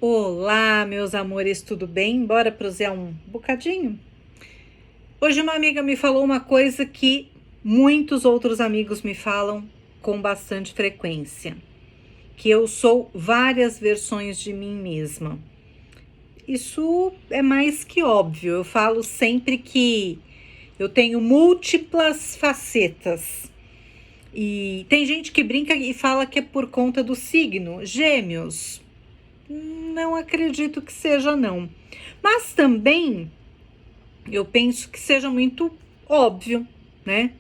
Olá, meus amores, tudo bem? Bora prosear um bocadinho? Hoje uma amiga me falou uma coisa que muitos outros amigos me falam com bastante frequência, que eu sou várias versões de mim mesma. Isso é mais que óbvio, eu falo sempre que eu tenho múltiplas facetas. E tem gente que brinca e fala que é por conta do signo, Gêmeos. Não acredito que seja, não. Mas também eu penso que seja muito óbvio, né?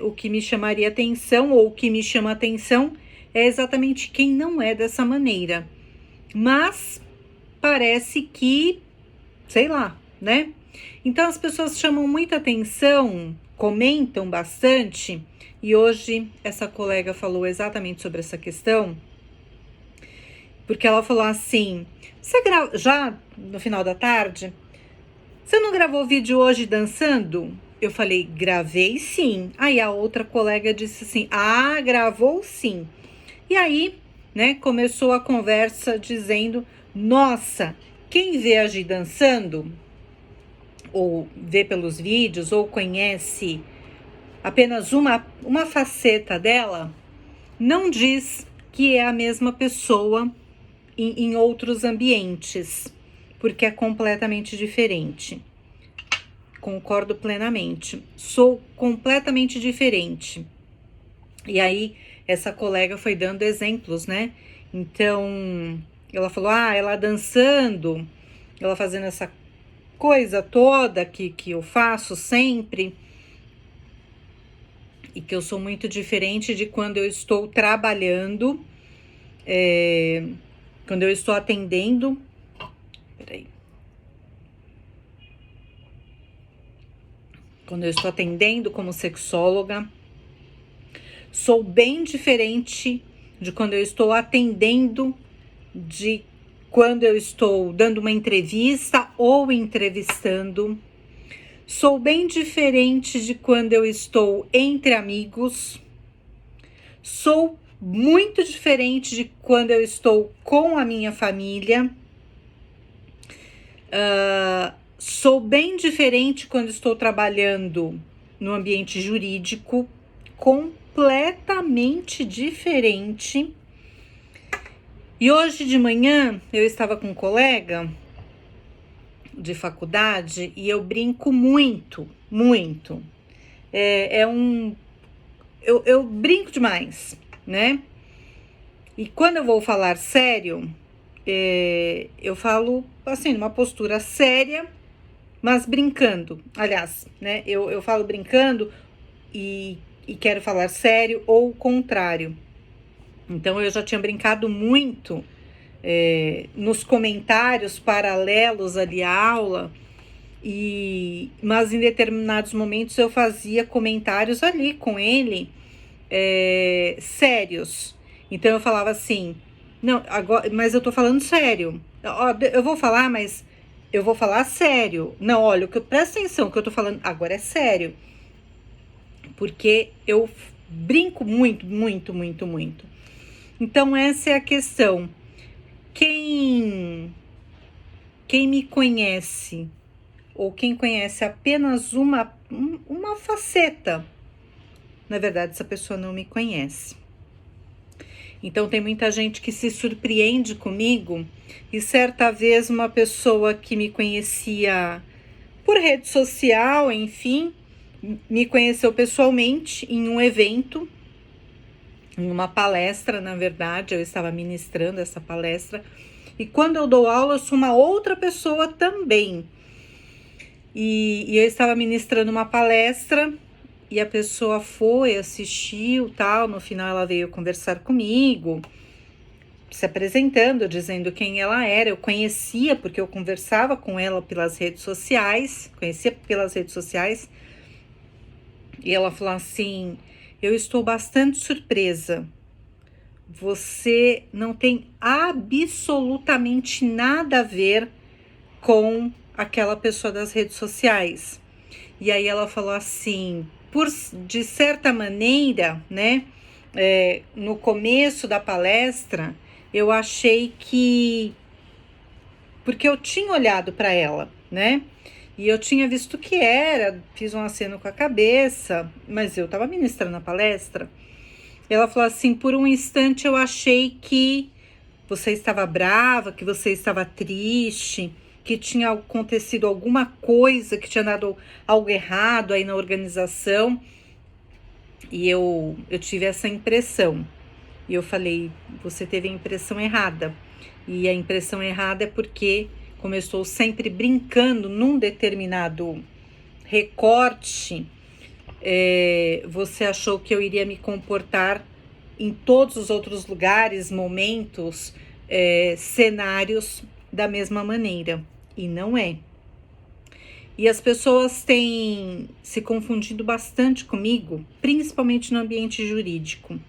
O que me chamaria atenção ou o que me chama atenção é exatamente quem não é dessa maneira. Mas parece que, sei lá, né? Então as pessoas chamam muita atenção, comentam bastante, e hoje essa colega falou exatamente sobre essa questão. Porque ela falou assim, já no final da tarde, você não gravou vídeo hoje dançando? Eu falei, gravei sim. Aí a outra colega disse assim, gravou sim. E aí, né, começou a conversa dizendo, nossa, quem vê a Gi dançando, ou vê pelos vídeos, ou conhece apenas uma faceta dela, não diz que é a mesma pessoa em outros ambientes, porque é completamente diferente. Concordo plenamente. Sou completamente diferente. E aí, essa colega foi dando exemplos, né? Então, ela falou, ela dançando, ela fazendo essa coisa toda que eu faço sempre, e que eu sou muito diferente de quando eu estou trabalhando, quando eu estou atendendo. Peraí. Quando eu estou atendendo como sexóloga, sou bem diferente de quando eu estou atendendo, de quando eu estou dando uma entrevista ou entrevistando. Sou bem diferente de quando eu estou entre amigos. Sou muito diferente de quando eu estou com a minha família. Sou bem diferente quando estou trabalhando no ambiente jurídico, completamente diferente. E hoje de manhã eu estava com um colega de faculdade e eu brinco muito. Eu brinco demais, né? E quando eu vou falar sério, eu falo assim, numa postura séria, mas brincando. Aliás, né? Eu falo brincando e quero falar sério ou o contrário. Então eu já tinha brincado muito nos comentários paralelos ali à aula, mas em determinados momentos eu fazia comentários ali com ele sérios. Então eu falava assim, não, agora, mas eu tô falando sério. Eu vou falar, mas eu vou falar sério. Não, olha, presta atenção, o que eu tô falando agora é sério. Porque eu brinco muito. Então essa é a questão. Quem me conhece, ou quem conhece apenas uma faceta, na verdade essa pessoa não me conhece. Então tem muita gente que se surpreende comigo, e certa vez uma pessoa que me conhecia por rede social, enfim, me conheceu pessoalmente em um evento, em uma palestra, na verdade, eu estava ministrando essa palestra, e quando eu dou aula eu sou uma outra pessoa também. E eu estava ministrando uma palestra, e a pessoa foi, assistiu, tal, no final ela veio conversar comigo, se apresentando, dizendo quem ela era. Eu conhecia, porque eu conversava com ela pelas redes sociais, e ela falou assim, eu estou bastante surpresa, você não tem absolutamente nada a ver com aquela pessoa das redes sociais. E aí ela falou assim, de certa maneira, né, no começo da palestra, eu achei que porque eu tinha olhado para ela, né? E eu tinha visto que era, fiz um aceno com a cabeça, mas eu estava ministrando a palestra. Ela falou assim: por um instante eu achei que você estava brava, que você estava triste, que tinha acontecido alguma coisa, que tinha dado algo errado aí na organização. E eu tive essa impressão. E eu falei: você teve a impressão errada. E a impressão errada é porque, como eu estou sempre brincando num determinado recorte, você achou que eu iria me comportar em todos os outros lugares, momentos, cenários da mesma maneira. E não é. E as pessoas têm se confundido bastante comigo, principalmente no ambiente jurídico,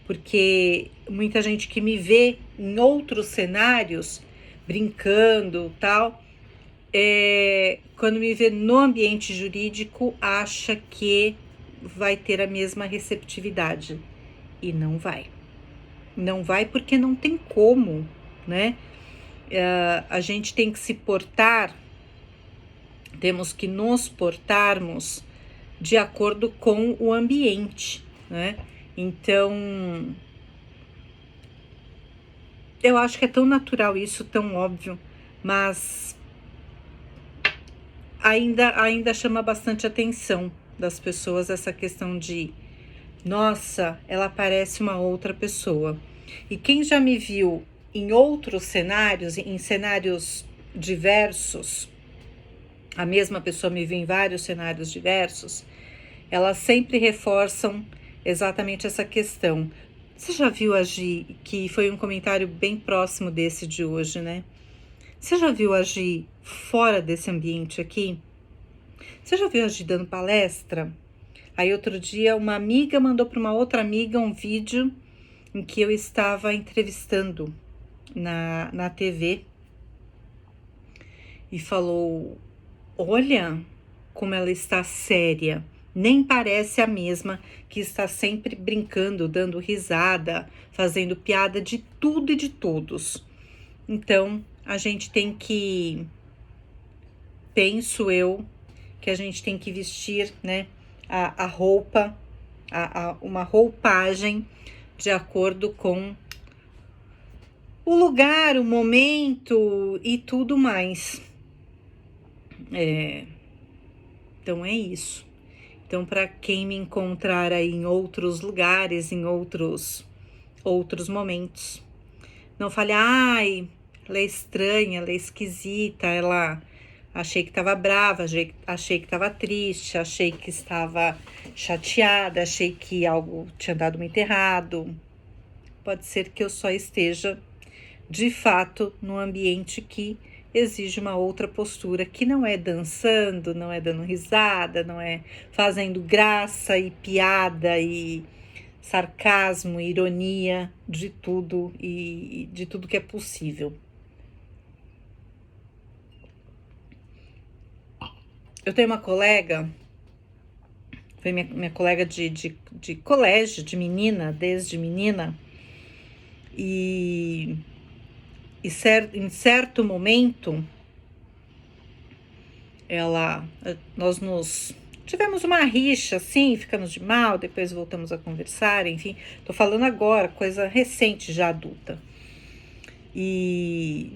porque muita gente que me vê em outros cenários, brincando, tal, quando me vê no ambiente jurídico, acha que vai ter a mesma receptividade. E não vai. Não vai porque não tem como, né? A gente tem que se portar, temos que nos portarmos de acordo com o ambiente, né? Então, eu acho que é tão natural isso, tão óbvio, mas ainda chama bastante atenção das pessoas essa questão de, nossa, ela parece uma outra pessoa. E quem já me viu em outros cenários, em cenários diversos, a mesma pessoa me viu em vários cenários diversos, elas sempre reforçam exatamente essa questão. Você já viu agir, que foi um comentário bem próximo desse de hoje, né? Você já viu agir fora desse ambiente aqui? Você já viu agir dando palestra? Aí outro dia uma amiga mandou para uma outra amiga um vídeo em que eu estava entrevistando na TV e falou: olha como ela está séria, nem parece a mesma que está sempre brincando, dando risada, fazendo piada de tudo e de todos. Então, a gente tem que, penso eu, que a gente tem que vestir, né, a roupa, uma roupagem de acordo com o lugar, o momento e tudo mais. Então é isso. Então, para quem me encontrar aí em outros lugares, em outros momentos, não fale: ai, ela é estranha, ela é esquisita, ela achei que estava brava, achei que estava triste, achei que estava chateada, achei que algo tinha dado muito errado. Pode ser que eu só esteja, de fato, num ambiente que exige uma outra postura, que não é dançando, não é dando risada, não é fazendo graça e piada e sarcasmo, ironia de tudo e de tudo que é possível. Eu tenho uma colega, foi minha colega de colégio, de menina, desde menina, e em certo momento nós tivemos uma rixa, assim, ficamos de mal, depois voltamos a conversar, enfim, tô falando agora, coisa recente, já adulta. E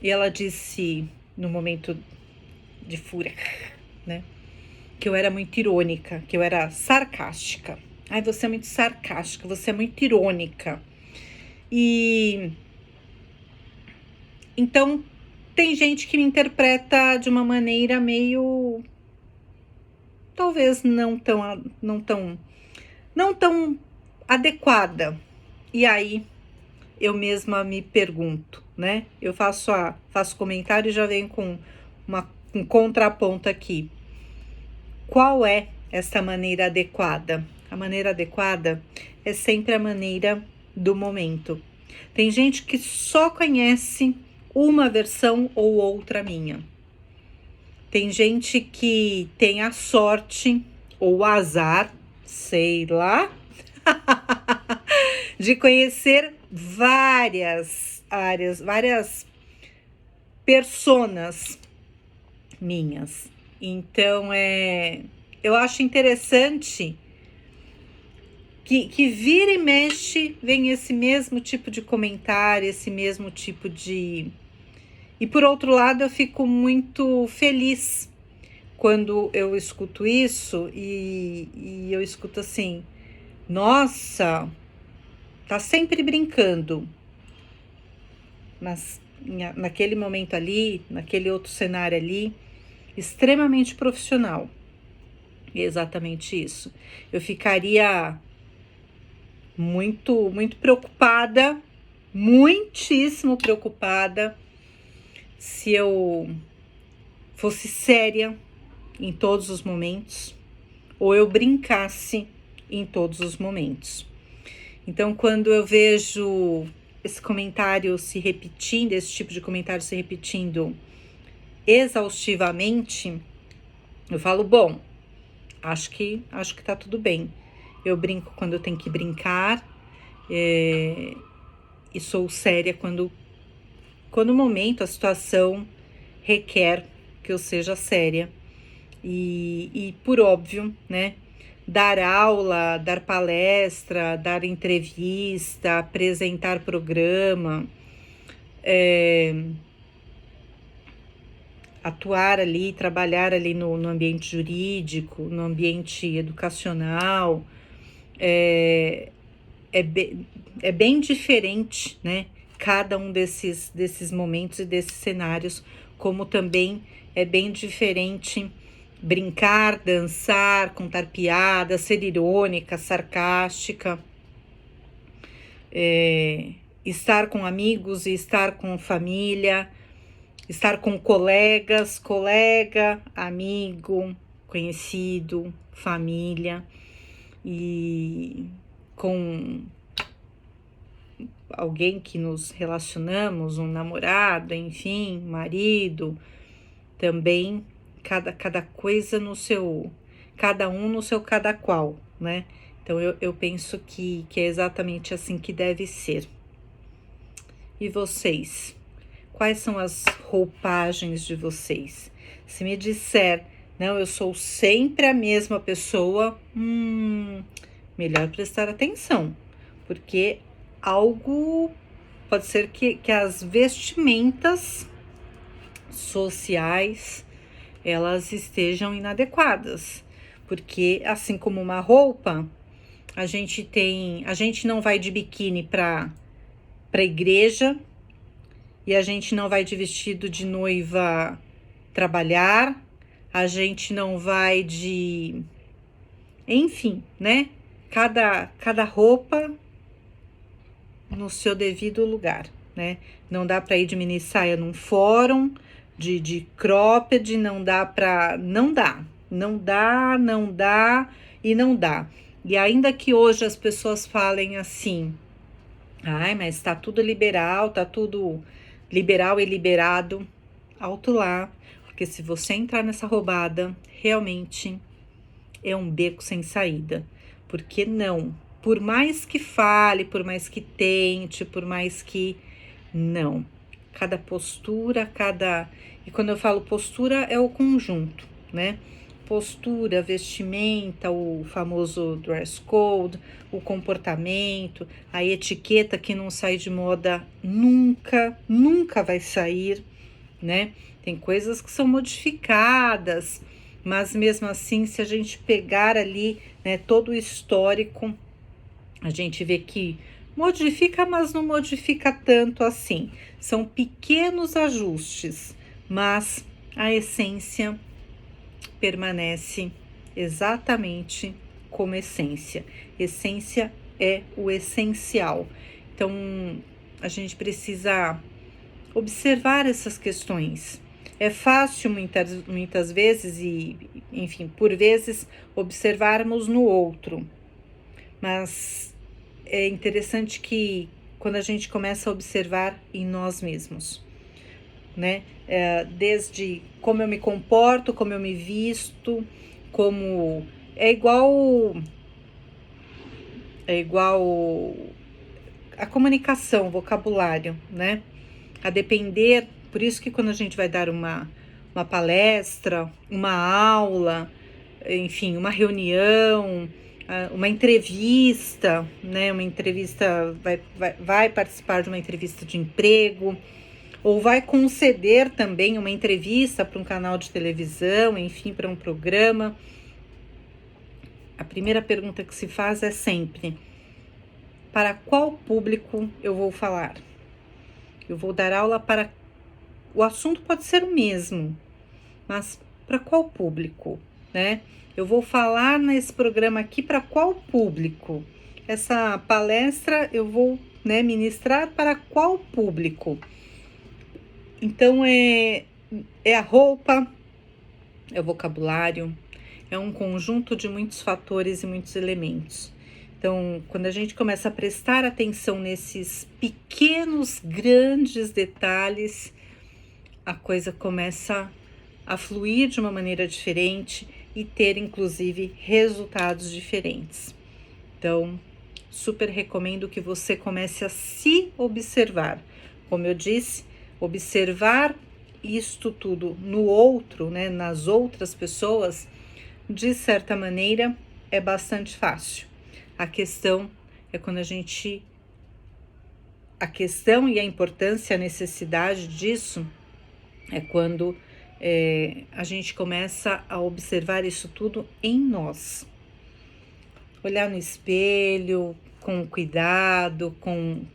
ela disse, no momento de fúria, né, que eu era muito irônica, que eu era sarcástica. Ai, você é muito sarcástica, você é muito irônica. E então tem gente que me interpreta de uma maneira meio, talvez não tão adequada. E aí eu mesma me pergunto, né? Eu faço comentário e já venho com um contraponto aqui. Qual é essa maneira adequada? A maneira adequada é sempre a maneira do momento. Tem gente que só conhece uma versão ou outra minha. Tem gente que tem a sorte ou o azar, sei lá, de conhecer várias áreas, várias personas minhas. Então, eu acho interessante que vira e mexe, vem esse mesmo tipo de comentário, esse mesmo tipo de... E por outro lado, eu fico muito feliz quando eu escuto isso e eu escuto assim, nossa, tá sempre brincando, mas naquele momento ali, naquele outro cenário ali, extremamente profissional. E é exatamente isso. Eu ficaria muito preocupada, muitíssimo preocupada, se eu fosse séria em todos os momentos, ou eu brincasse em todos os momentos. Então, quando eu vejo esse comentário se repetindo, esse tipo de comentário se repetindo exaustivamente, eu falo, bom, acho que tá tudo bem. Eu brinco quando eu tenho que brincar, e sou séria quando o momento, a situação requer que eu seja séria. E por óbvio, né? Dar aula, dar palestra, dar entrevista, apresentar programa, atuar ali, trabalhar ali no ambiente jurídico, no ambiente educacional, é, bem, é bem diferente, né? Cada um desses momentos e desses cenários, como também é bem diferente brincar, dançar, contar piadas, ser irônica, sarcástica, estar com amigos e estar com família, estar com colega, amigo, conhecido, família e com alguém que nos relacionamos, um namorado, enfim, marido, também cada coisa no seu, cada um no seu cada qual, né? Então eu penso que é exatamente assim que deve ser. E vocês? Quais são as roupagens de vocês? Se me disser, não, eu sou sempre a mesma pessoa, melhor prestar atenção, porque algo pode ser que as vestimentas sociais elas estejam inadequadas, porque assim como uma roupa, a gente não vai de biquíni para igreja e a gente não vai de vestido de noiva trabalhar, a gente não vai de, enfim, né? Cada roupa no seu devido lugar, né? Não dá para ir de mini saia num fórum, de cropped, não dá e não dá. E ainda que hoje as pessoas falem assim, ai, mas tá tudo liberal e liberado, alto lá, porque se você entrar nessa roubada, realmente é um beco sem saída. Porque não? Por mais que fale, por mais que tente, por mais que... Não. Cada postura, E quando eu falo postura, é o conjunto, né? Postura, vestimenta, o famoso dress code, o comportamento, a etiqueta que não sai de moda nunca vai sair, né? Tem coisas que são modificadas, mas mesmo assim, se a gente pegar ali, né, todo o histórico, a gente vê que modifica, mas não modifica tanto assim. São pequenos ajustes, mas a essência permanece exatamente como essência. Essência é o essencial. Então, a gente precisa observar essas questões. É fácil muitas vezes e, enfim, por vezes observarmos no outro, mas é interessante que quando a gente começa a observar em nós mesmos, né? Desde como eu me comporto, como eu me visto, como é igual a comunicação, o vocabulário, né? A depender Por isso que quando a gente vai dar uma palestra, uma aula, enfim, uma reunião, uma entrevista, né? Uma entrevista, vai participar de uma entrevista de emprego, ou vai conceder também uma entrevista para um canal de televisão, enfim, para um programa. A primeira pergunta que se faz é sempre: para qual público eu vou falar? Eu vou dar aula para... O assunto pode ser o mesmo, mas para qual público, né? Eu vou falar nesse programa aqui para qual público? Essa palestra eu vou, né, ministrar para qual público? Então, é a roupa, é o vocabulário, é um conjunto de muitos fatores e muitos elementos. Então, quando a gente começa a prestar atenção nesses pequenos, grandes detalhes, a coisa começa a fluir de uma maneira diferente e ter, inclusive, resultados diferentes. Então, super recomendo que você comece a se observar. Como eu disse, observar isto tudo no outro, né, nas outras pessoas, de certa maneira, é bastante fácil. A questão é quando a questão e a importância, a necessidade disso é quando a gente começa a observar isso tudo em nós. Olhar no espelho com cuidado, com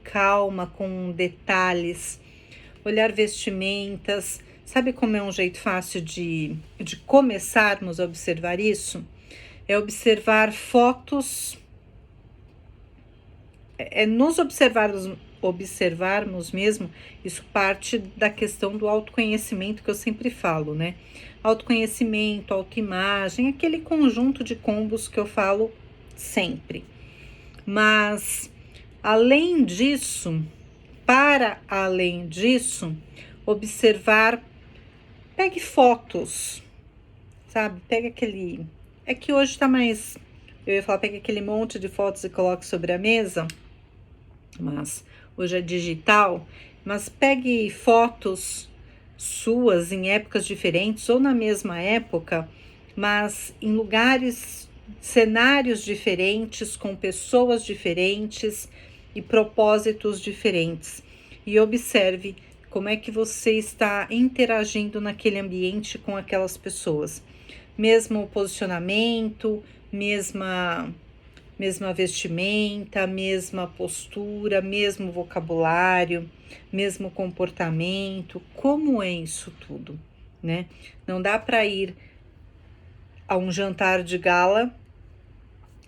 calma, com detalhes. Olhar vestimentas. Sabe como é um jeito fácil de começarmos a observar isso? É observar fotos, nos observarmos mesmo. Isso parte da questão do autoconhecimento que eu sempre falo, né? Autoconhecimento, autoimagem, aquele conjunto de combos que eu falo sempre. Mas, além disso, para além disso, observar, pegue fotos, sabe? Pega aquele... É que hoje tá mais... Eu ia falar, pega aquele monte de fotos e coloque sobre a mesa, mas hoje é digital. Mas pegue fotos suas em épocas diferentes ou na mesma época, mas em lugares, cenários diferentes, com pessoas diferentes e propósitos diferentes. E observe como é que você está interagindo naquele ambiente com aquelas pessoas. Mesmo posicionamento, mesma vestimenta, mesma postura, mesmo vocabulário, mesmo comportamento. Como é isso tudo, né? Não dá para ir a um jantar de gala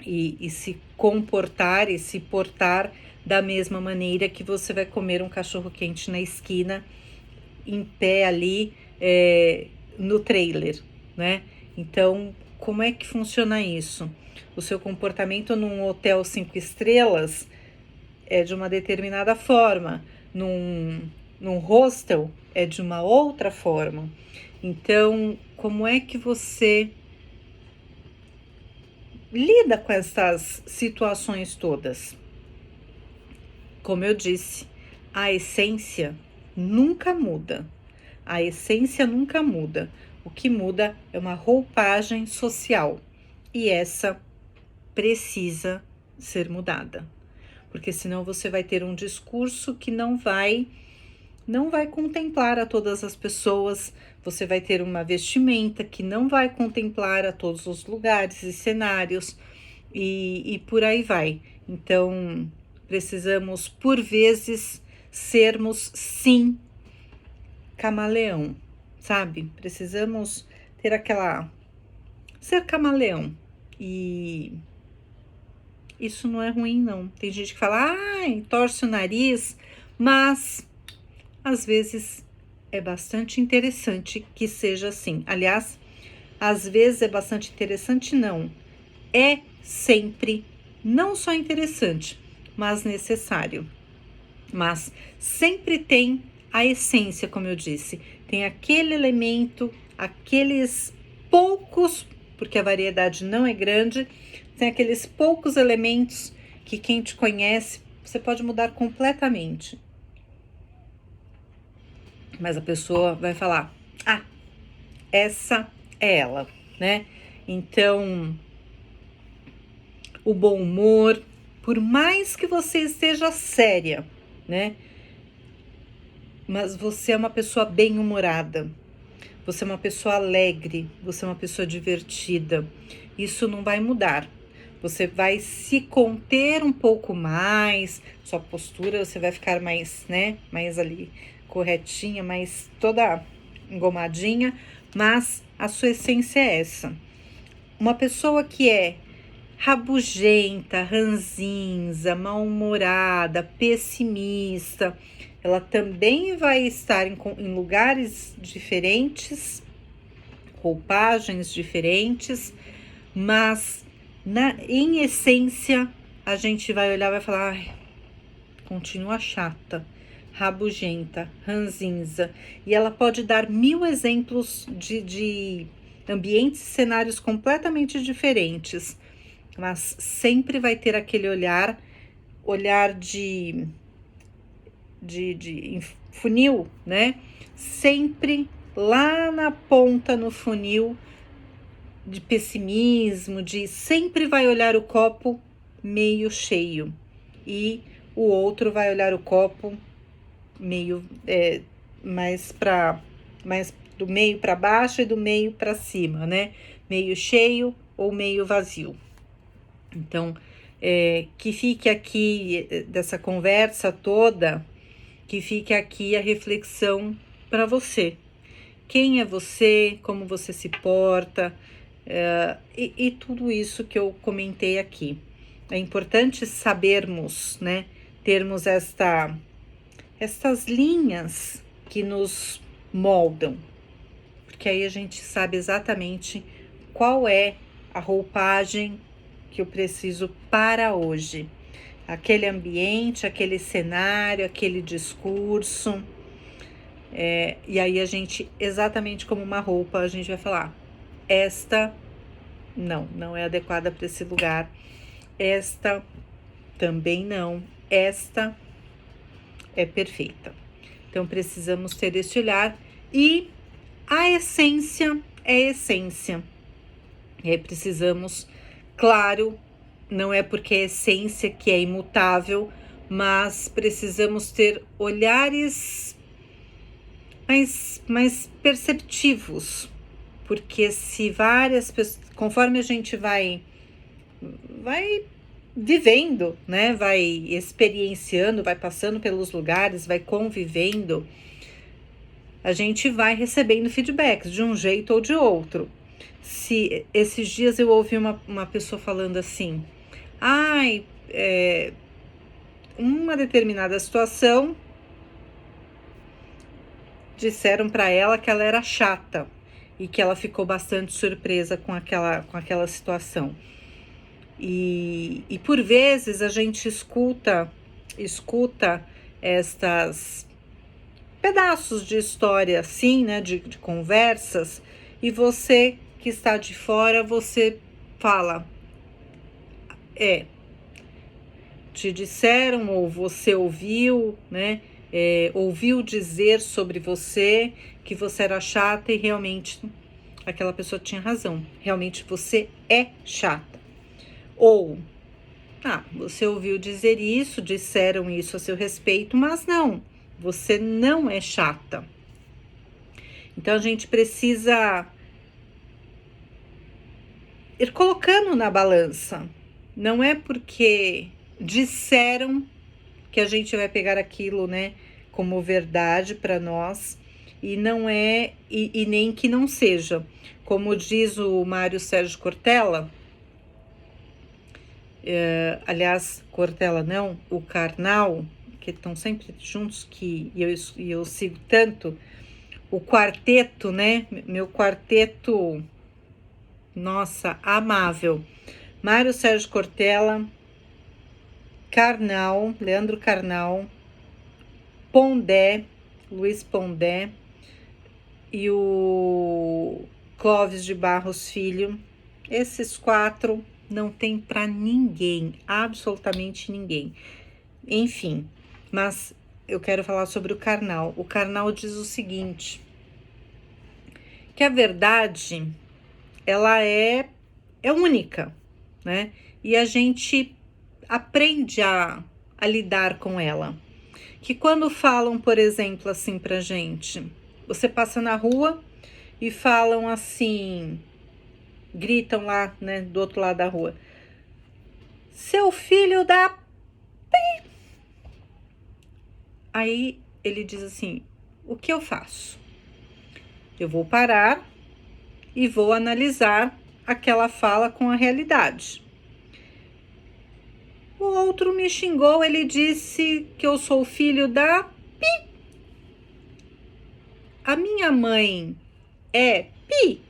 e se comportar e se portar da mesma maneira que você vai comer um cachorro quente na esquina, em pé ali, no trailer, né? Então, como é que funciona isso? O seu comportamento num hotel 5 estrelas é de uma determinada forma, num hostel é de uma outra forma. Então, como é que você lida com essas situações todas? Como eu disse, a essência nunca muda. A essência nunca muda. O que muda é uma roupagem social. E essa precisa ser mudada. Porque senão você vai ter um discurso que não vai contemplar a todas as pessoas. Você vai ter uma vestimenta que não vai contemplar a todos os lugares e cenários. E por aí vai. Então, precisamos, por vezes, sermos, sim, camaleão, sabe? Precisamos ter ser camaleão. E isso não é ruim, não. Tem gente que fala, torce o nariz, mas às vezes é bastante interessante que seja assim. Aliás, às vezes é bastante interessante, não. É sempre não só interessante, mas necessário. Mas sempre tem a essência, como eu disse. Tem aquele elemento, aqueles poucos, porque a variedade não é grande, tem aqueles poucos elementos que quem te conhece, você pode mudar completamente. mas a pessoa vai falar: ah, essa é ela, né? Então, o bom humor, por mais que você esteja séria, né? Mas você é uma pessoa bem-humorada, você é uma pessoa alegre, você é uma pessoa divertida. Isso não vai mudar. Você vai se conter um pouco mais, sua postura você vai ficar mais, né, mais ali corretinha, mais toda engomadinha, mas a sua essência é essa. Uma pessoa que é rabugenta, ranzinza, mal-humorada, pessimista, ela também vai estar em lugares diferentes, roupagens diferentes, mas em essência a gente vai olhar e vai falar: ai, continua chata, rabugenta, ranzinza. E ela pode dar 1000 exemplos de ambientes e cenários completamente diferentes, mas sempre vai ter aquele olhar de funil, né? Sempre lá na ponta no funil, de pessimismo, de sempre vai olhar o copo meio cheio e o outro vai olhar o copo meio mais do meio para baixo e do meio para cima, né? Meio cheio ou meio vazio. Então, que fique aqui dessa conversa toda, que fique aqui a reflexão para você. Quem é você, como você se porta, e tudo isso que eu comentei aqui. É importante sabermos, né, termos estas linhas que nos moldam, porque aí a gente sabe exatamente qual é a roupagem que eu preciso para hoje. Aquele ambiente, aquele cenário, aquele discurso. E aí a gente, exatamente como uma roupa, a gente vai falar: esta não é adequada para esse lugar, esta também não, esta é perfeita. Então precisamos ter esse olhar, e a essência é essência. E aí precisamos, claro, não é porque é essência que é imutável, mas precisamos ter olhares mais perceptivos, porque se várias pessoas, conforme a gente vai vivendo, né, vai experienciando, vai passando pelos lugares, vai convivendo, a gente vai recebendo feedbacks de um jeito ou de outro. Se esses dias eu ouvi uma pessoa falando assim: ai, uma determinada situação, disseram para ela que ela era chata e que ela ficou bastante surpresa com aquela situação. E por vezes a gente escuta estas pedaços de história assim, né, de conversas, e você que está de fora, você fala: te disseram ou você ouviu, né, ouviu dizer sobre você que você era chata, e realmente aquela pessoa tinha razão, realmente você é chata. Ou, você ouviu dizer isso, disseram isso a seu respeito, mas não, você não é chata. Então a gente precisa ir colocando na balança. Não é porque disseram que a gente vai pegar aquilo, né, como verdade para nós, e não é, e nem que não seja. Como diz o Mário Sérgio Cortella, aliás, Cortella não, o Karnal, que estão sempre juntos, que eu sigo tanto, o quarteto, né, meu quarteto, nossa, amável, Mário Sérgio Cortella, Karnal, Leandro Karnal, Pondé, Luiz Pondé e o Clóvis de Barros Filho. Esses 4 não tem para ninguém, absolutamente ninguém. Enfim, mas eu quero falar sobre o Karnal. O Karnal diz o seguinte, que a verdade, ela é única, né? E a gente aprende a lidar com ela. Que quando falam, por exemplo, assim pra gente, você passa na rua e falam assim, gritam lá, né, do outro lado da rua, seu filho da... Aí ele diz assim, o que eu faço? Eu vou parar e vou analisar aquela fala com a realidade. O outro me xingou, ele disse que eu sou filho da... Pi. A minha mãe é Pi?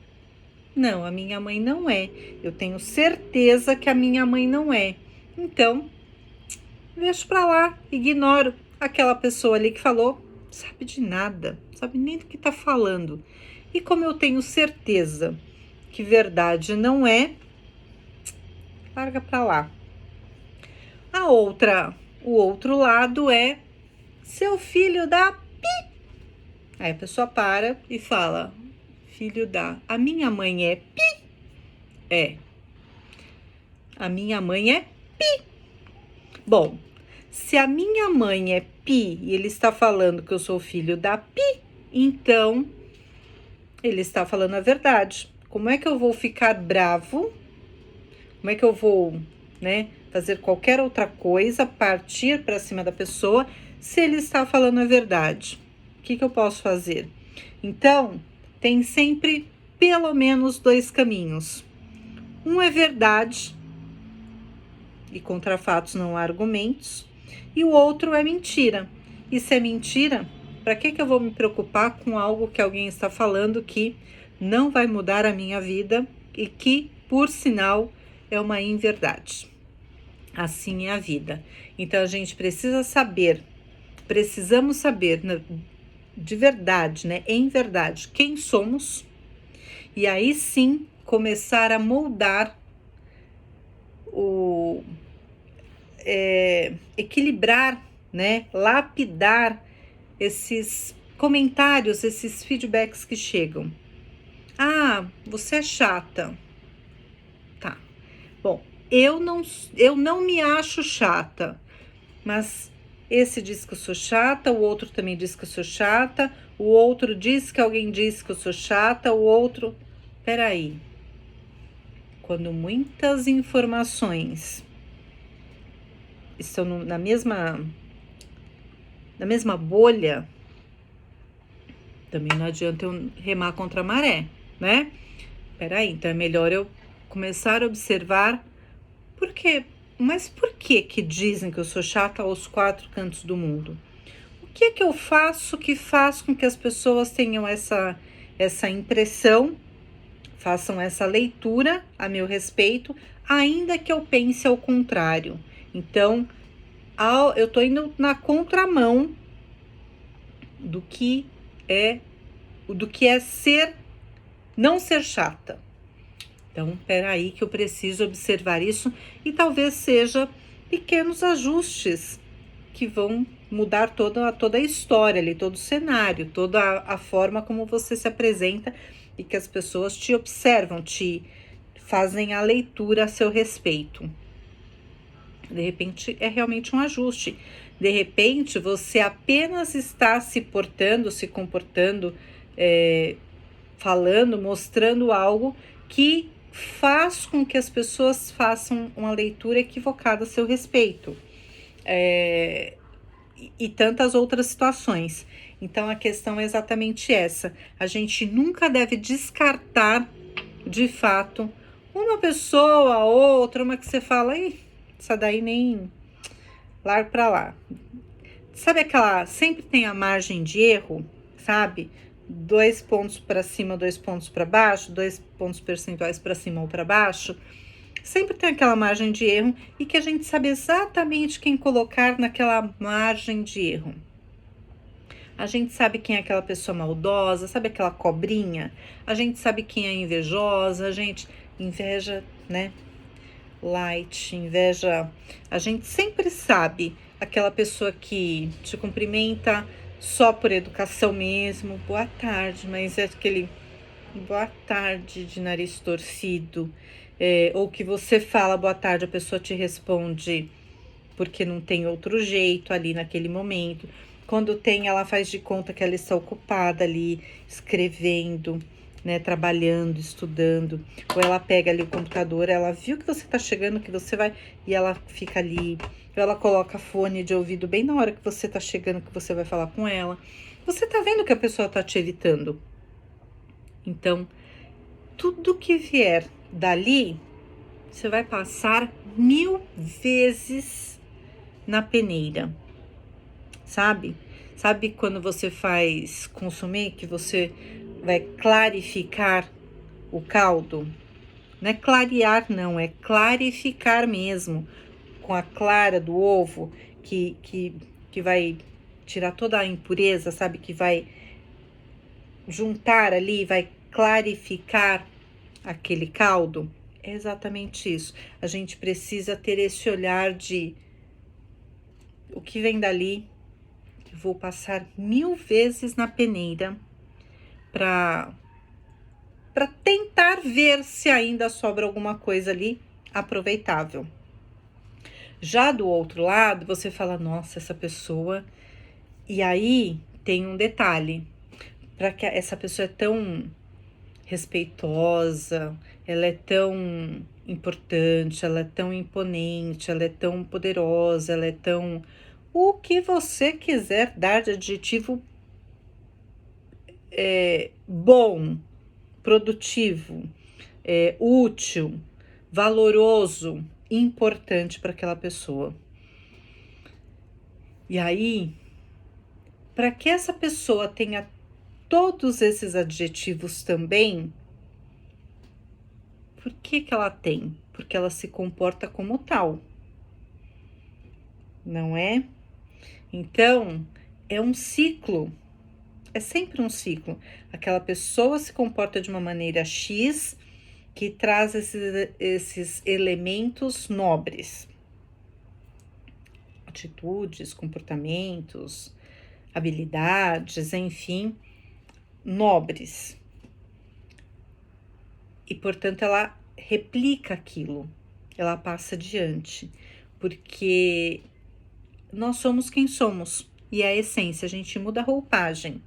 Não, a minha mãe não é. Eu tenho certeza que a minha mãe não é. Então, deixo pra lá, ignoro aquela pessoa ali que falou, sabe de nada, sabe nem do que tá falando. E como eu tenho certeza que verdade não é, larga pra lá. O outro lado é seu filho da Pi. Aí a pessoa para e fala, filho da... A minha mãe é Pi? É. A minha mãe é Pi. Bom, se a minha mãe é Pi e ele está falando que eu sou filho da Pi, então ele está falando a verdade. Como é que eu vou ficar bravo? Como é que eu vou, né, fazer qualquer outra coisa, partir para cima da pessoa, se ele está falando a verdade? O que eu posso fazer? Então, tem sempre pelo menos 2 caminhos. Um é verdade, e contra fatos não há argumentos, e o outro é mentira. E se é mentira, para que eu vou me preocupar com algo que alguém está falando que não vai mudar a minha vida e que, por sinal, é uma inverdade? Assim é a vida. Então a gente precisa saber, precisamos saber de verdade, né? Em verdade, quem somos, e aí sim começar a moldar equilibrar, né? Lapidar esses comentários, esses feedbacks que chegam. Ah, você é chata. Tá. Bom, eu não me acho chata, mas esse diz que eu sou chata, o outro também diz que eu sou chata, o outro diz que alguém diz que eu sou chata, o outro... Peraí. Quando muitas informações estão na mesma bolha, também não adianta eu remar contra a maré, né? Peraí, então é melhor eu começar a observar por quê? Mas por que dizem que eu sou chata aos 4 cantos do mundo? O que eu faço que faz com que as pessoas tenham essa impressão, façam essa leitura a meu respeito, ainda que eu pense ao contrário? Então, eu tô indo na contramão do que é não ser chata. Então, peraí que eu preciso observar isso, e talvez seja pequenos ajustes que vão mudar toda a história ali, todo o cenário, toda a forma como você se apresenta e que as pessoas te observam, te fazem a leitura a seu respeito. De repente, é realmente um ajuste. De repente, você apenas está se comportando, falando, mostrando algo que faz com que as pessoas façam uma leitura equivocada a seu respeito. E tantas outras situações. Então, a questão é exatamente essa. A gente nunca deve descartar, de fato, uma pessoa, outra, uma que você fala, essa daí nem... larga pra lá. Sabe aquela... sempre tem a margem de erro, sabe? 2 pontos para cima, 2 pontos para baixo, 2 pontos percentuais para cima ou para baixo. Sempre tem aquela margem de erro e que a gente sabe exatamente quem colocar naquela margem de erro. A gente sabe quem é aquela pessoa maldosa, sabe aquela cobrinha? A gente sabe quem é invejosa, a gente... inveja, né? Light, inveja... A gente sempre sabe aquela pessoa que te cumprimenta só por educação mesmo, boa tarde, mas é aquele boa tarde de nariz torcido, ou que você fala boa tarde, a pessoa te responde porque não tem outro jeito ali naquele momento. Quando tem, ela faz de conta que ela está ocupada ali, escrevendo, né, trabalhando, estudando. Ou ela pega ali o computador, ela viu que você está chegando, que você vai, e ela fica ali. Ou ela coloca fone de ouvido bem na hora que você está chegando, que você vai falar com ela. Você tá vendo que a pessoa tá te evitando. Então, tudo que vier dali, você vai passar 1000 vezes na peneira, sabe? Sabe quando você faz consumir, que você vai clarificar o caldo? Não é clarear, não, é clarificar mesmo, com a clara do ovo, que vai tirar toda a impureza, sabe? Que vai juntar ali, vai clarificar aquele caldo. É exatamente isso. A gente precisa ter esse olhar de o que vem dali. Vou passar 1000 vezes na peneira para tentar ver se ainda sobra alguma coisa ali aproveitável. Já do outro lado, você fala, nossa, essa pessoa. E aí tem um detalhe, para que essa pessoa é tão respeitosa, ela é tão importante, ela é tão imponente, ela é tão poderosa, ela é tão o que você quiser dar de adjetivo bom, produtivo, útil, valoroso, importante para aquela pessoa. E aí, para que essa pessoa tenha todos esses adjetivos também, por que ela tem? Porque ela se comporta como tal, não é? Então, é um ciclo, é sempre um ciclo. Aquela pessoa se comporta de uma maneira X, que traz esses elementos nobres, atitudes, comportamentos, habilidades, enfim, nobres. E, portanto, ela replica aquilo, ela passa adiante, porque nós somos quem somos e é a essência, a gente muda a roupagem,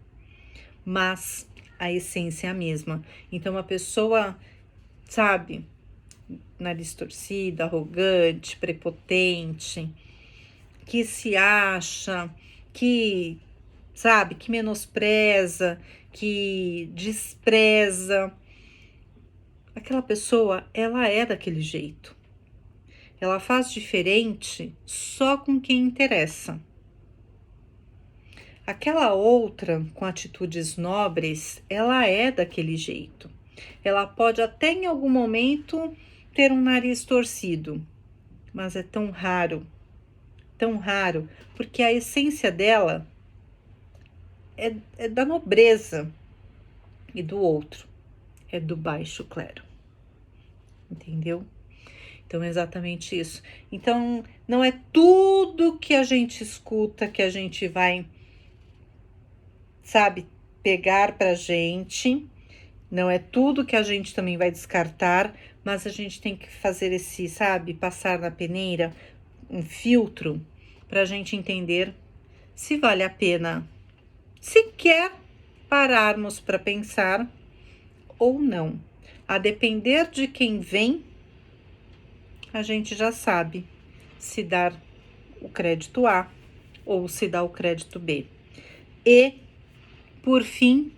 mas a essência é a mesma. Então, a pessoa, sabe, nariz torcido, arrogante, prepotente, que se acha, que, sabe, que menospreza, que despreza. Aquela pessoa, ela é daquele jeito. Ela faz diferente só com quem interessa. Aquela outra, com atitudes nobres, ela é daquele jeito. Ela pode até em algum momento ter um nariz torcido, mas é tão raro, porque a essência dela é da nobreza e do outro é do baixo clero. Entendeu? Então é exatamente isso. Então não é tudo que a gente escuta que a gente vai, sabe, pegar pra gente. Não é tudo que a gente também vai descartar, mas a gente tem que fazer esse, sabe, passar na peneira, um filtro, pra gente entender se vale a pena sequer pararmos para pensar ou não. A depender de quem vem, a gente já sabe se dar o crédito A ou se dar o crédito B. E, por fim,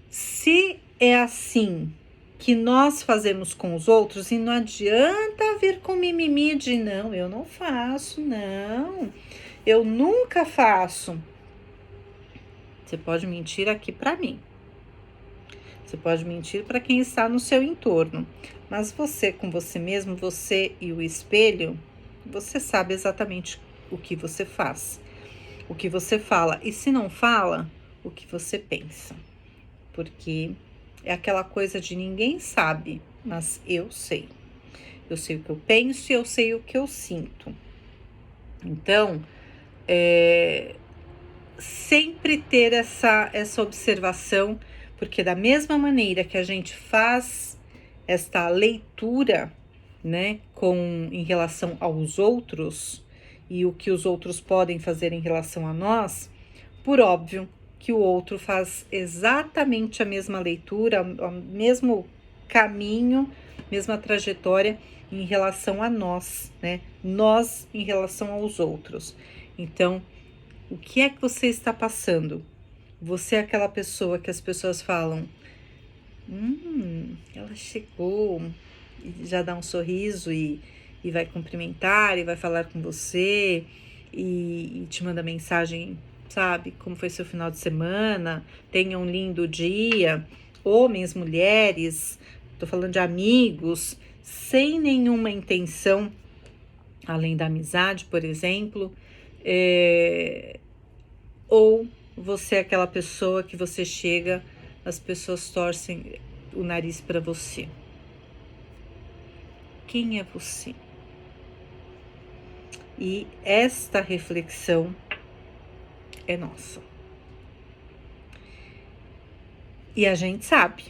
se é assim que nós fazemos com os outros, e não adianta vir com mimimi de não, eu não faço, não, eu nunca faço. Você pode mentir aqui para mim. Você pode mentir para quem está no seu entorno, mas você com você mesmo, você e o espelho, você sabe exatamente o que você faz, o que você fala, e se não fala, o que você pensa, porque é aquela coisa de ninguém sabe, mas eu sei. Eu sei o que eu penso e eu sei o que eu sinto. Então, sempre ter essa observação, porque da mesma maneira que a gente faz esta leitura, né, em relação aos outros e o que os outros podem fazer em relação a nós, por óbvio que o outro faz exatamente a mesma leitura, o mesmo caminho, mesma trajetória em relação a nós, né? Nós em relação aos outros. Então, o que é que você está passando? Você é aquela pessoa que as pessoas falam, ela chegou, e já dá um sorriso e vai cumprimentar e vai falar com você e te manda mensagem, sabe? Como foi seu final de semana? Tenha um lindo dia. Homens, mulheres, tô falando de amigos, sem nenhuma intenção, além da amizade, por exemplo, ou você é aquela pessoa que você chega, as pessoas torcem o nariz para você. Quem é você? E esta reflexão é nossa. E a gente sabe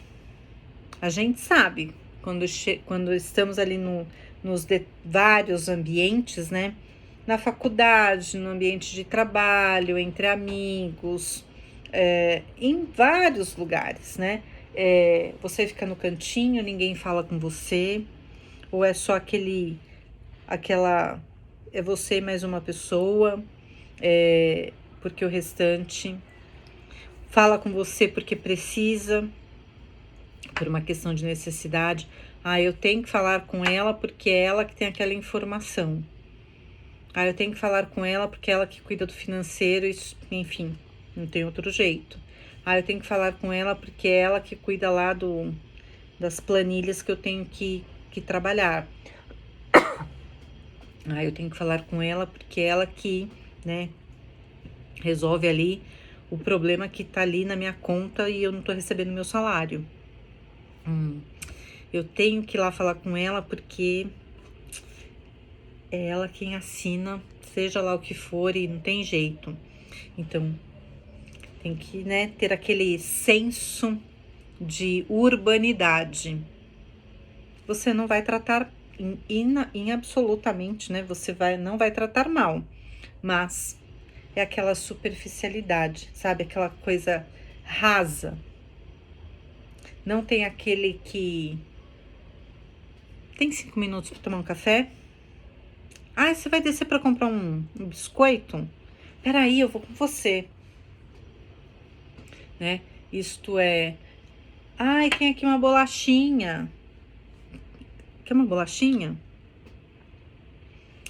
quando estamos ali nos vários ambientes, né? Na faculdade, no ambiente de trabalho, entre amigos, em vários lugares, né? Você fica no cantinho, ninguém fala com você, ou é só aquela, é você mais uma pessoa, porque o restante fala com você porque precisa, por uma questão de necessidade. Eu tenho que falar com ela porque é ela que tem aquela informação. Eu tenho que falar com ela porque é ela que cuida do financeiro, enfim, não tem outro jeito. Eu tenho que falar com ela porque é ela que cuida lá das planilhas que eu tenho que trabalhar. Eu tenho que falar com ela porque é ela que, né, resolve ali o problema que tá ali na minha conta e eu não tô recebendo meu salário. Eu tenho que ir lá falar com ela porque é ela quem assina, seja lá o que for, e não tem jeito. Então, tem que, né, ter aquele senso de urbanidade. Você não vai tratar em absolutamente, né? Você não vai tratar mal, mas é aquela superficialidade, sabe? Aquela coisa rasa. Não tem aquele que tem 5 minutos para tomar um café? Você vai descer para comprar um biscoito? Peraí, eu vou com você, né? Isto é, tem aqui uma bolachinha. Quer uma bolachinha?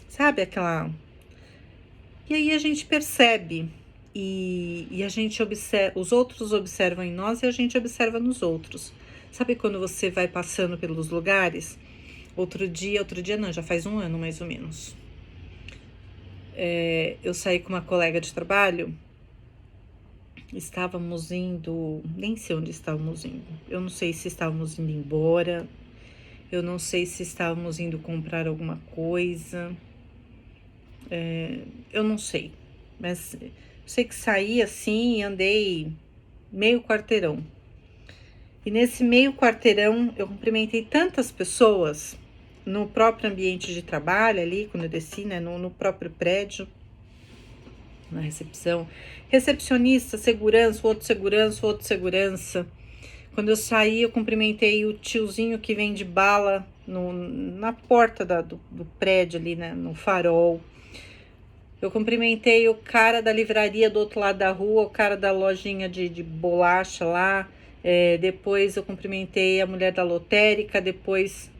Sabe aquela... E aí a gente percebe e a gente observa, os outros observam em nós e a gente observa nos outros. Sabe quando você vai passando pelos lugares? Outro dia não, já faz 1 ano mais ou menos. Eu saí com uma colega de trabalho, estávamos indo, nem sei onde estávamos indo. Eu não sei se estávamos indo embora, eu não sei se estávamos indo comprar alguma coisa. Eu não sei, mas sei que saí assim e andei meio quarteirão. E nesse meio quarteirão eu cumprimentei tantas pessoas no próprio ambiente de trabalho ali, quando eu desci, né, no próprio prédio, na recepção. Recepcionista, segurança, outro segurança, outro segurança. Quando eu saí, eu cumprimentei o tiozinho que vende bala na porta do prédio ali, né, no farol. Eu cumprimentei o cara da livraria do outro lado da rua, o cara da lojinha de bolacha lá. Depois eu cumprimentei a mulher da lotérica, depois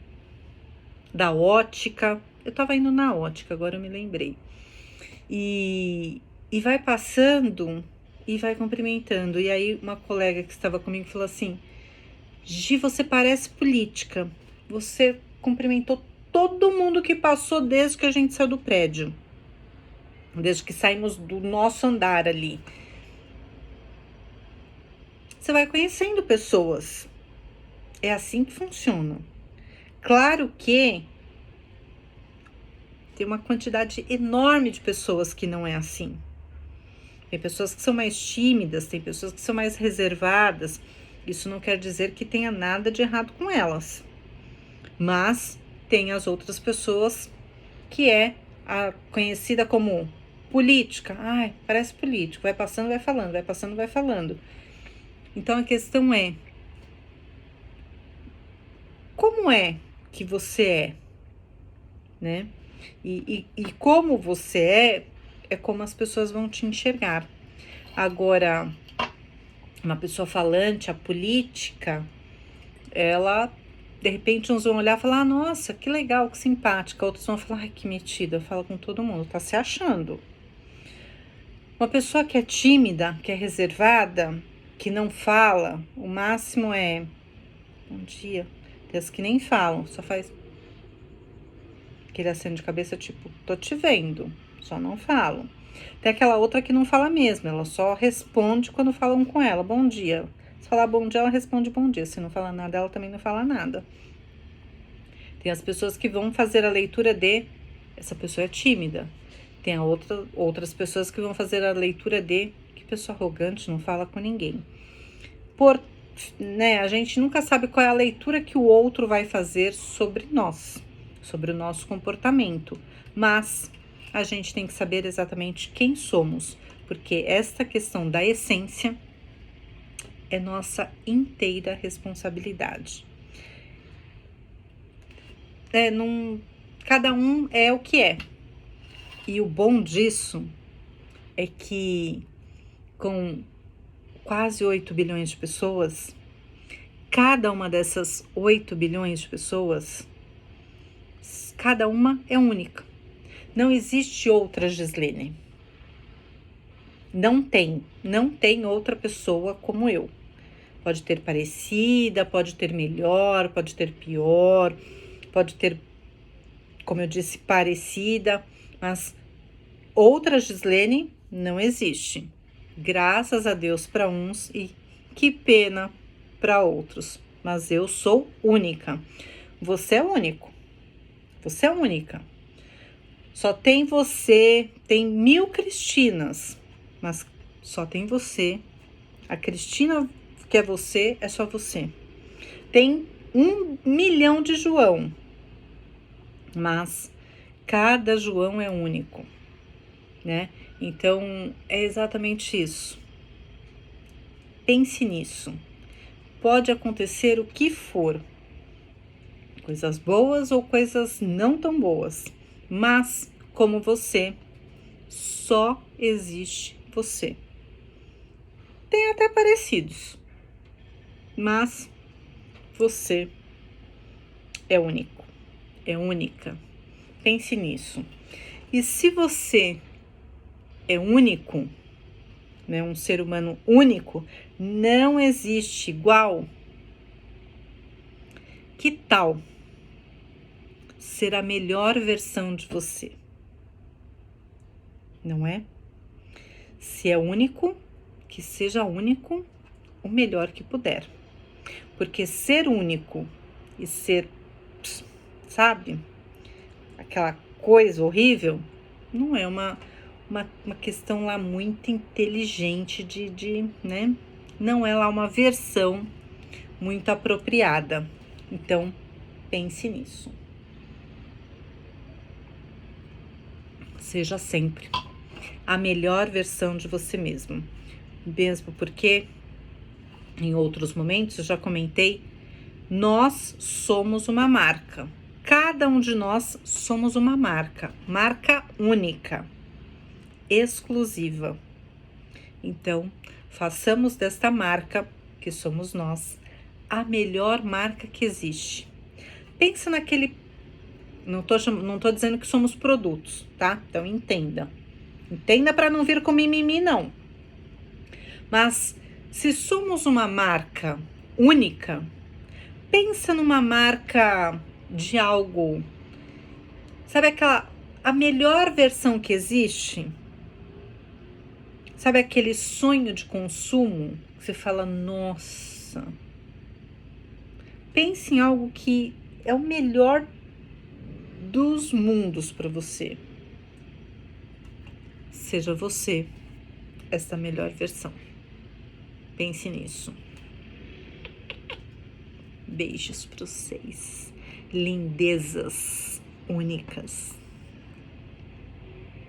da ótica. Eu tava indo na ótica, agora eu me lembrei. E vai passando e vai cumprimentando. E aí uma colega que estava comigo falou assim: Gi, você parece política. Você cumprimentou todo mundo que passou desde que a gente saiu do prédio. Desde que saímos do nosso andar ali. Você vai conhecendo pessoas. É assim que funciona. Claro que Tem uma quantidade enorme de pessoas que não é assim. Tem pessoas que são mais tímidas, tem pessoas que são mais reservadas. Isso não quer dizer que tenha nada de errado com elas. Mas tem as outras pessoas que é a conhecida como política. Ai, parece político, vai passando, vai falando, vai passando, vai falando. Então a questão é: como é que você é, né? E como você é como as pessoas vão te enxergar. Agora, uma pessoa falante, a política, ela, de repente, uns vão olhar e falar: ah, nossa, que legal, que simpática. Outros vão falar: ai, que metida, fala com todo mundo, tá se achando. Uma pessoa que é tímida, que é reservada, que não fala, o máximo é bom dia. Tem as que nem falam, só faz aquele aceno de cabeça, tipo, tô te vendo, só não falam. Tem aquela outra que não fala mesmo, ela só responde quando falam com ela, bom dia. Se falar bom dia, ela responde bom dia. Se não falar nada, ela também não fala nada. Tem as pessoas que vão fazer a leitura de essa pessoa é tímida. Tem outras pessoas que vão fazer a leitura de que pessoa arrogante, não fala com ninguém. Né, a gente nunca sabe qual é a leitura que o outro vai fazer sobre nós, sobre o nosso comportamento. Mas a gente tem que saber exatamente quem somos, porque esta questão da essência é nossa inteira responsabilidade. Cada um é o que é. E o bom disso é que com quase 8 bilhões de pessoas, cada uma dessas 8 bilhões de pessoas, cada uma é única. Não existe outra Gislene. Não tem outra pessoa como eu. Pode ter parecida, pode ter melhor, pode ter pior, pode ter, como eu disse, parecida, mas outra Gislene não existe. Graças a Deus para uns e que pena para outros. Mas eu sou única. Você é único. Você é única. Só tem você, tem 1000 Cristinas, mas só tem você. A Cristina que é você, é só você. Tem 1 milhão de João, mas cada João é único, né? Então, é exatamente isso. Pense nisso. Pode acontecer o que for, coisas boas ou coisas não tão boas, mas como você, só existe você. Tem até parecidos, mas você é único, é única. Pense nisso. E se você é único, né, um ser humano único, não existe igual, que tal ser a melhor versão de você? Não é? Se é único, que seja único o melhor que puder. Porque ser único e ser, sabe, aquela coisa horrível, não é uma questão lá muito inteligente né? Não é lá uma versão muito apropriada. Então, pense nisso. Seja sempre a melhor versão de você mesmo. Mesmo porque, em outros momentos, eu já comentei, nós somos uma marca. Cada um de nós somos uma marca única, exclusiva. Então, façamos desta marca, que somos nós, a melhor marca que existe. Pensa naquele... Não tô dizendo que somos produtos, tá? Então, entenda. Entenda para não vir com mimimi, não. Mas, se somos uma marca única, pensa numa marca de algo, sabe a melhor versão que existe? Sabe aquele sonho de consumo que você fala, nossa, pense em algo que é o melhor dos mundos para você. Seja você esta melhor versão. Pense nisso. Beijos para vocês. Lindezas únicas.